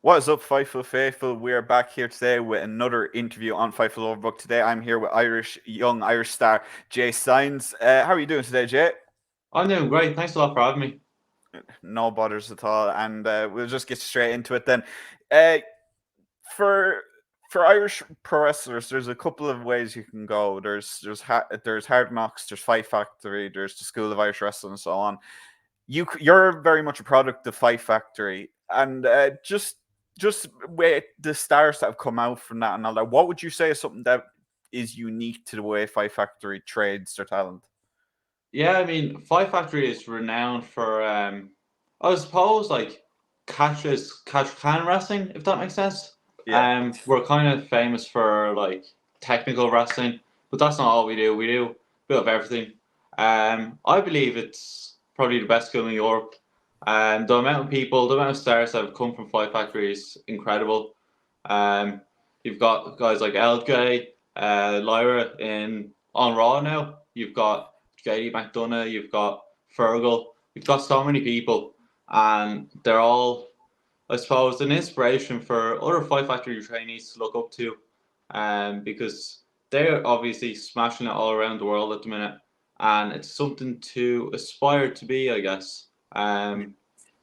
What is up, Fightful Faithful? We are back here today with another interview on Fightful Overbooked. Today, I'm here with young Irish star Jay Stynes. How are you doing today, Jay? I'm doing great. Thanks a lot for having me. No bothers at all, and we'll just get straight into it then. Uh, for for Irish pro wrestlers, there's a couple of ways you can go. There's Hard Knocks, there's Fight Factory, there's the School of Irish Wrestling, and so on. You're very much a product of Fight Factory, and just with the stars that have come out from that and all that, what would you say is something that is unique to the way Fight Factory trades their talent? Yeah, I mean, Fight Factory is renowned for, I suppose, like catch can wrestling, if that makes sense. Yeah, We're kind of famous for like technical wrestling, but that's not all we do. We do a bit of everything. I believe it's probably the best school in Europe. The amount of people, the amount of stars that have come from Fight Factory is incredible. Um, you've got guys like LJ, Lyra in on Raw now. You've got JD McDonough. You've got Fergal. You've got so many people, and they're all, I suppose, an inspiration for other Fight Factory trainees to look up to, because they're obviously smashing it all around the world at the minute, and it's something to aspire to be, I guess.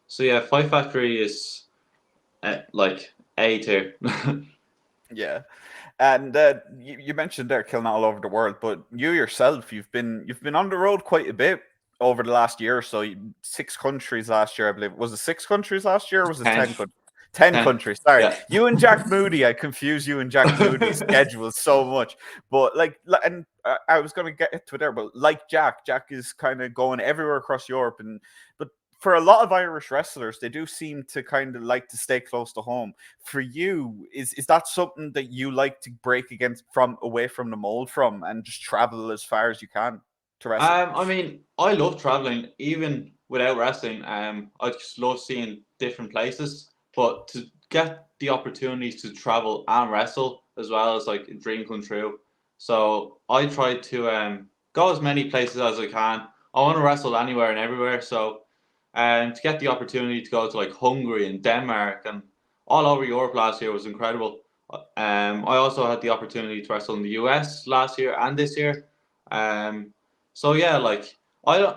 So yeah, Fight Factory is like A tier. yeah. And you mentioned they're killing all over the world, but you yourself, you've been on the road quite a bit over the last year or so. 6 countries last year, I believe. Was it 6 countries last year, or was it 10. 10? 10 10. countries. Sorry, Yeah. you and Jack Moody. I confuse you and Jack Moody's schedule so much. But and I was going to get to it there. But like Jack is kind of going everywhere across Europe, and but for a lot of Irish wrestlers, they do seem to kind of like to stay close to home. For you, is that something that you like to break against from away from the mold from, and just travel as far as you can to wrestle? I mean, I love traveling, even without wrestling. I just love seeing different places. But to get the opportunities to travel and wrestle as well as like a dream come true. So I try to go as many places as I can. I want to wrestle anywhere and everywhere. So to get the opportunity to go to like Hungary and Denmark and all over Europe last year was incredible. I also had the opportunity to wrestle in the US last year and this year. Um, so yeah, like I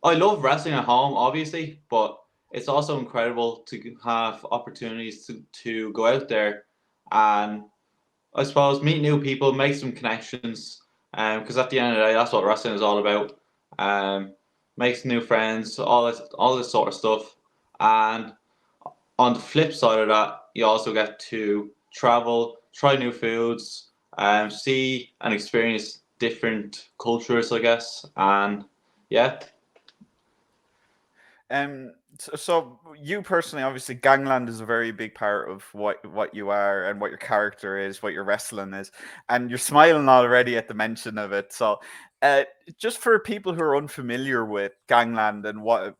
I love wrestling at home, obviously, but it's also incredible to have opportunities to go out there and I suppose meet new people, make some connections. Because at the end of the day, that's what wrestling is all about. Um, make some new friends, all this sort of stuff. And on the flip side of that, you also get to travel, try new foods, see and experience different cultures, I guess. And yeah, So you personally, obviously, Gangland is a very big part of what you are and what your character is, what your wrestling is, and you're smiling already at the mention of it. So, uh, just for people who are unfamiliar with Gangland and what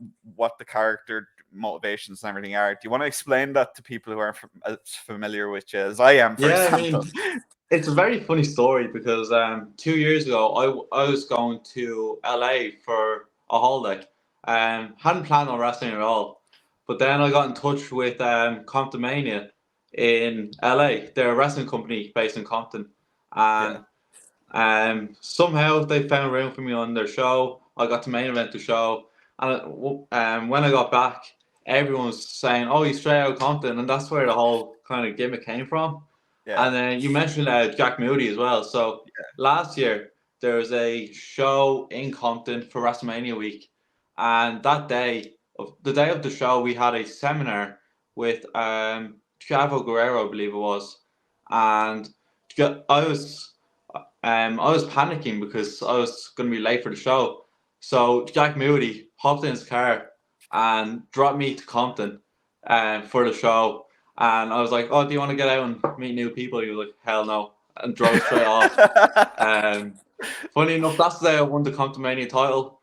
the character motivations and everything are, do you want to explain that to people who aren't as familiar with you as I am, for yeah. I example? mean, it's a very funny story because 2 years ago, I was going to LA for a holiday. Hadn't planned on wrestling at all, but then I got in touch with Compton Mania in LA. They're a wrestling company based in Compton, Yeah. and somehow they found room for me on their show. I got to main event the show, and when I got back, everyone was saying, "Oh, he's straight out of Compton," and that's where the whole kind of gimmick came from. Yeah. And then you mentioned Jack Moody as well. So last year there was a show in Compton for WrestleMania week, and that day of the day of the show, we had a seminar with Chavo Guerrero, I believe it was, and I was I was panicking because I was going to be late for the show. So Jack Moody hopped in his car and dropped me to Compton for the show. And I was like, "Oh, do you want to get out and meet new people?" He was like, "Hell no," and drove straight off. Um, Funny enough, that's the day I won the Compton Mania title.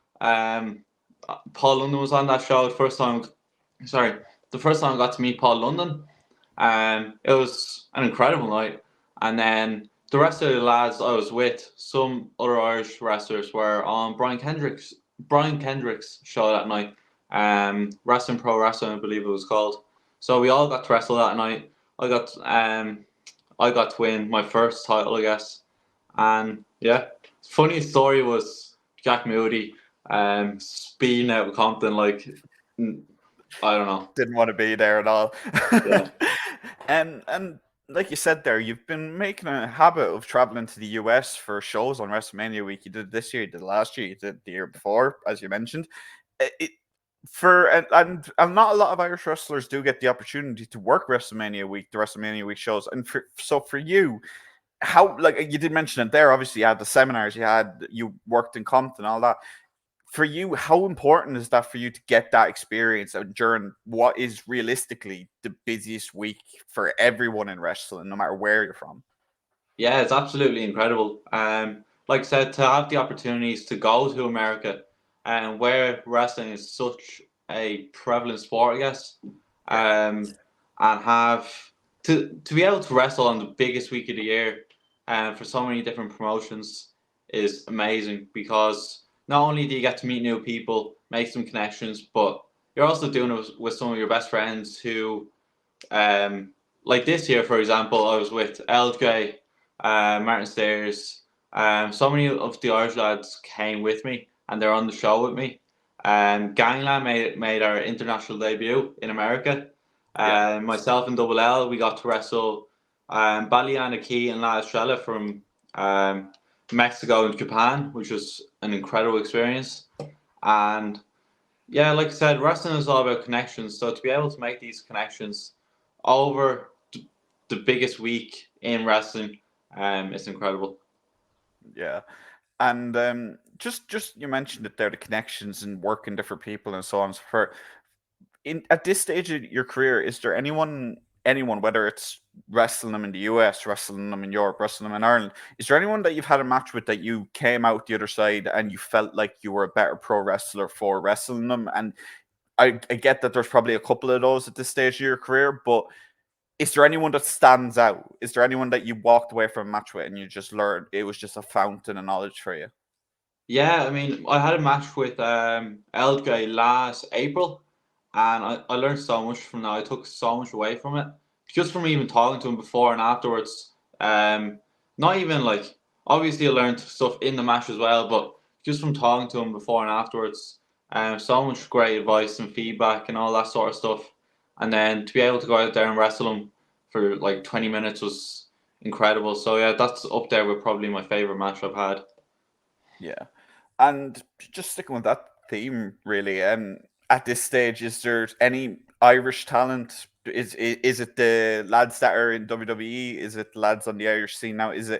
Paul London was on that show the first time. Sorry, the first time I got to meet Paul London. It was an incredible night. And then the rest of the lads I was with, some other Irish wrestlers, were on Brian Kendrick's show that night. Wrestling Pro Wrestling, I believe it was called. So we all got to wrestle that night. I got to win my first title, I guess. And yeah, funny story was Jack Moody speeding out of Compton like I don't know. Didn't want to be there at all. Yeah. And like you said there, you've been making a habit of traveling to the US for shows on WrestleMania week. You did it this year, you did it last year, you did it the year before, as you mentioned. It, and not a lot of Irish wrestlers do get the opportunity to work WrestleMania week, the WrestleMania week shows. And so for you, how, like you did mention it there, obviously you had the seminars, you worked in Compton, all that. For you, how important is that for you to get that experience during what is realistically the busiest week for everyone in wrestling, no matter where you're from? Yeah, it's absolutely incredible. Like I said, to have the opportunities to go to America and where wrestling is such a prevalent sport, I guess, and have to be able to wrestle on the biggest week of the year and for so many different promotions is amazing because not only do you get to meet new people, make some connections, but you're also doing it with some of your best friends who, like this year, for example, I was with LJ, Martin Stairs. So many of the Irish lads came with me and they're on the show with me. Gangland made our international debut in America. Myself and Double L, we got to wrestle Baliana Key and La Estrella from Mexico and Japan, which was an incredible experience. And yeah, like I said, wrestling is all about connections. So to be able to make these connections over the biggest week in wrestling, it's incredible. Yeah. And just you mentioned it there, the connections and working different people and so on and so forth. At this stage of your career, is there anyone, whether it's wrestling them in the US, wrestling them in Europe, wrestling them in Ireland, is there anyone that you've had a match with that you came out the other side and you felt like you were a better pro wrestler for wrestling them? And I get that there's probably a couple of those at this stage of your career, but is there anyone that stands out? Is there anyone that you walked away from a match with and you just learned it was just a fountain of knowledge for you? Yeah, I mean, I had a match with LJ last April, and I learned so much from that. I took so much away from it, just from even talking to him before and afterwards. Not even like obviously I learned stuff in the match as well, but just from talking to him before and afterwards, so much great advice and feedback and all that sort of stuff. And then to be able to go out there and wrestle him for like 20 minutes was incredible. So yeah, that's up there with probably my favorite match I've had. Yeah. And just sticking with that theme, really, at this stage, is there any Irish talent? Is it the lads that are in WWE? Is it the lads on the Irish scene now? Is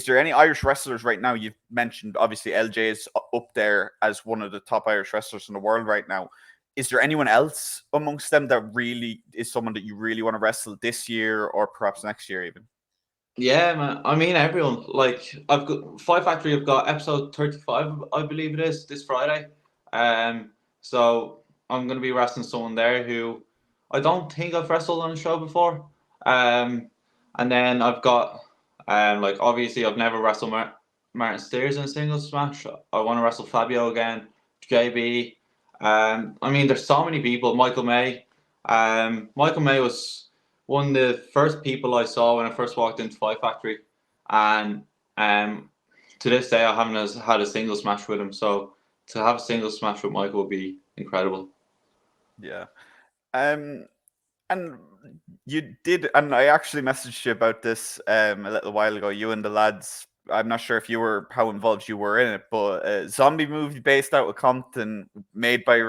there any Irish wrestlers right now? You've mentioned obviously LJ is up there as one of the top Irish wrestlers in the world right now. Is there anyone else amongst them that really is someone that you really want to wrestle this year or perhaps next year even? Yeah, man. I mean, everyone. Like, I've got Fight Factory. I've got episode 35, I believe it is, this Friday. So I'm gonna be wrestling someone there who I don't think I've wrestled on a show before. And then I've got like obviously I've never wrestled Martin Steers in a singles match. I want to wrestle Fabio again, JB. I mean, there's so many people. Michael May. Michael May was one of the first people I saw when I first walked into Fight Factory, and to this day I haven't had a singles match with him. So to have a singles match with Michael would be incredible. Yeah. And you did, and I actually messaged you about this a little while ago. You and the lads. I'm not sure if you were how involved you were in it, but a zombie movie based out of Compton, made with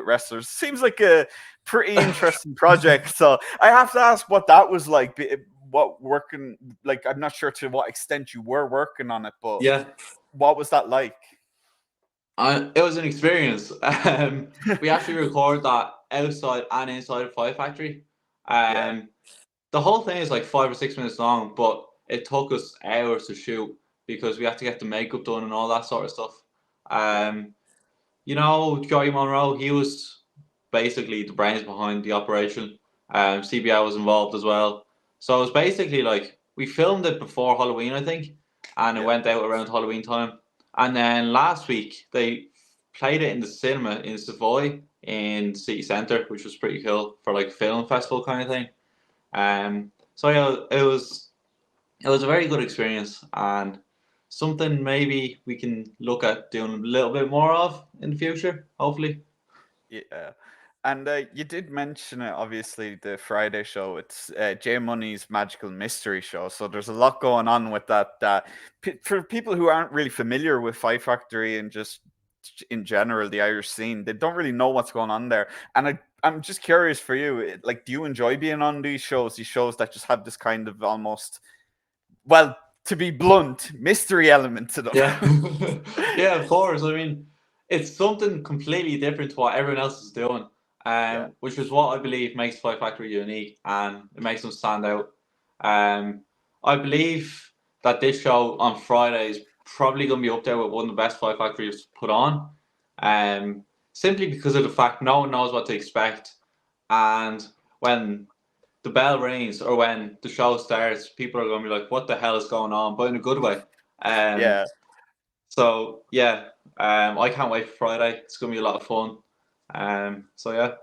wrestlers, seems like a pretty interesting project. So I have to ask what that was like. What working like? I'm not sure to what extent you were working on it, but Yeah, what was that like? it was an experience. We actually recorded that outside and inside of Fight Factory. Yeah, The whole thing is like 5 or 6 minutes long, but it took us hours to shoot because we had to get the makeup done and all that sort of stuff. yeah, Um, you know, Joey Monroe, he was basically the brains behind the operation. CBI was involved as well. So it was basically like we filmed it before Halloween, I think, and it yeah, went out around Halloween time. And then last week they played it in the cinema in Savoy in the city centre, which was pretty cool for like film festival kind of thing. So yeah, it was a very good experience and something maybe we can look at doing a little bit more of in the future, hopefully. Yeah. And you did mention it, obviously, the Friday show. It's J Money's Magical Mystery Show. So there's a lot going on with that. For people who aren't really familiar with Fight Factory and just in general, the Irish scene, they don't really know what's going on there. And I'm just curious for you, like, do you enjoy being on these shows that just have this kind of almost, well, to be blunt, mystery element to them? Yeah, yeah, of course. I mean, it's something completely different to what everyone else is doing, Yeah. which is what I believe makes Fight Factory unique and it makes them stand out. Um, I believe that this show on Friday is probably going to be up there with one of the best Fight Factories put on, um, simply because of the fact no one knows what to expect, and when the bell rings or when the show starts, people are going to be like, "What the hell is going on?" But in a good way. Um, Yeah. so yeah, I can't wait for Friday. It's gonna be a lot of fun. So yeah.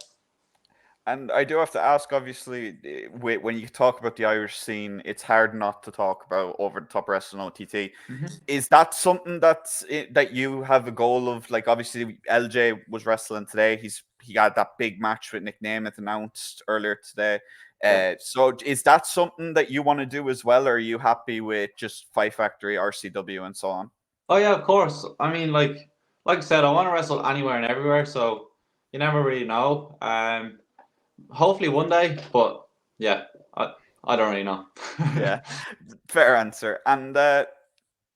And I do have to ask, obviously, when you talk about the Irish scene, it's hard not to talk about over the top wrestling OTT. Mm-hmm. Is that something that you have a goal of? Like, obviously, LJ was wrestling today. He got that big match with Nick Nemeth announced earlier today. Yeah. So is that something that you want to do as well, or are you happy with just Fight Factory, RCW, and so on? Oh yeah, of course. I mean, like I said, I want to wrestle anywhere and everywhere. So you never really know. Hopefully one day, but yeah, I don't really know. Yeah, fair answer. And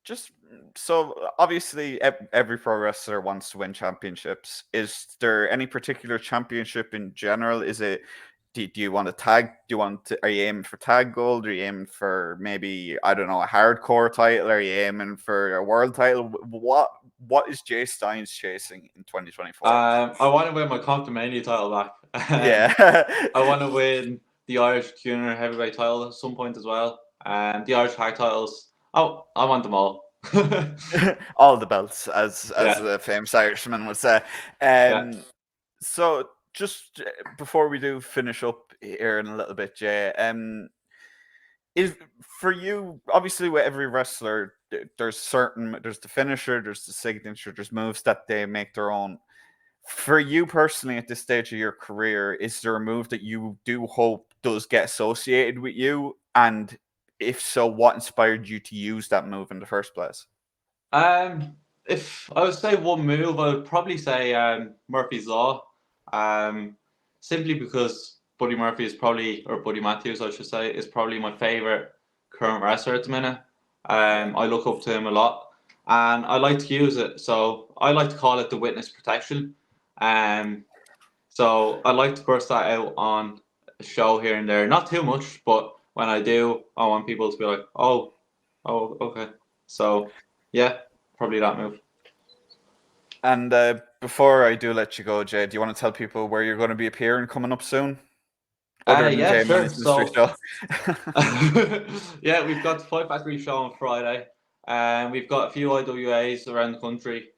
just so obviously every pro wrestler wants to win championships. Is there any particular championship in general? Is it do you want to tag? Are you aiming for tag gold? Are you aiming for maybe, I don't know, a hardcore title? Are you aiming for a world title? What is Jay Stynes chasing in 2024? I want to win my Compton Mania title back. Yeah. I want to win the Irish Junior Heavyweight title at some point as well. And the Irish Tag titles. Oh, I want them all. All the belts, as Yeah, the famous Irishman would say. yeah. So just before we do finish up here in a little bit, Jay, is for you, obviously with every wrestler, there's the finisher, there's the signature, there's moves that they make their own. For you personally, at this stage of your career, is there a move that you do hope does get associated with you? And if so, what inspired you to use that move in the first place? If I would say one move, I would probably say Murphy's Law. Um, Simply because Buddy Murphy is probably, or Buddy Matthews, I should say, is probably my favorite current wrestler at the minute. Yeah. I look up to him a lot, and I like to use it. So I like to call it the witness protection. Um, so I like to burst that out on a show here and there. Not too much, but when I do, I want people to be like, oh, okay. So yeah, probably that move. And before I do let you go, Jay, do you want to tell people where you're going to be appearing coming up soon? Other than Yeah, Jay sure. Money's Mystery So Show. yeah, we've got the Fight Factory show on Friday, and we've got a few IWAs around the country.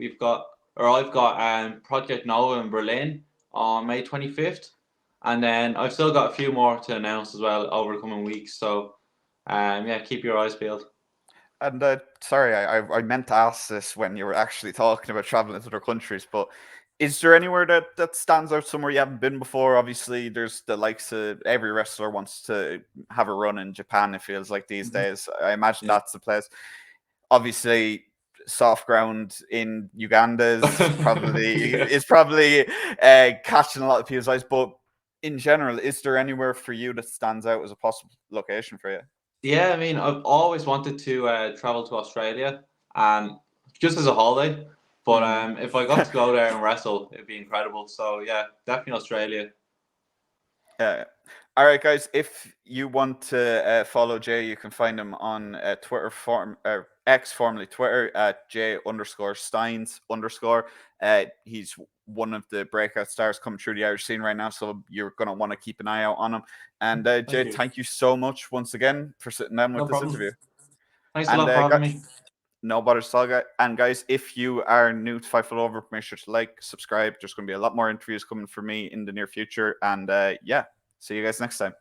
I've got Project Nova in Berlin on May 25th, and then I've still got a few more to announce as well over the coming weeks. So, yeah, keep your eyes peeled. And sorry, I meant to ask this when you were actually talking about traveling to other countries, but is there anywhere that stands out, somewhere you haven't been before? Obviously, there's the likes of every wrestler wants to have a run in Japan, it feels like these Mhm. days. I imagine Yeah. that's the place. Obviously, soft ground in Uganda Yeah. is probably catching a lot of people's eyes. But in general, is there anywhere for you that stands out as a possible location for you? Yeah, I mean, I've always wanted to travel to Australia, and just as a holiday. But Mm. if I got to go there and wrestle, it'd be incredible. So yeah, definitely Australia. Yeah. All right, guys. If you want to follow Jay, you can find him on Twitter, X, formerly Twitter, at J_Stynes_. He's one of the breakout stars coming through the Irish scene right now, so you're going to want to keep an eye out on him. And Thank Jay, you. thank you so much once again for sitting down No with this problem. interview. Thanks a And lot for having me. No bothers at all, and guys, if you are new to Fightful Overbooked, make sure to like, subscribe. There's going to be a lot more interviews coming for me in the near future, and yeah, see you guys next time.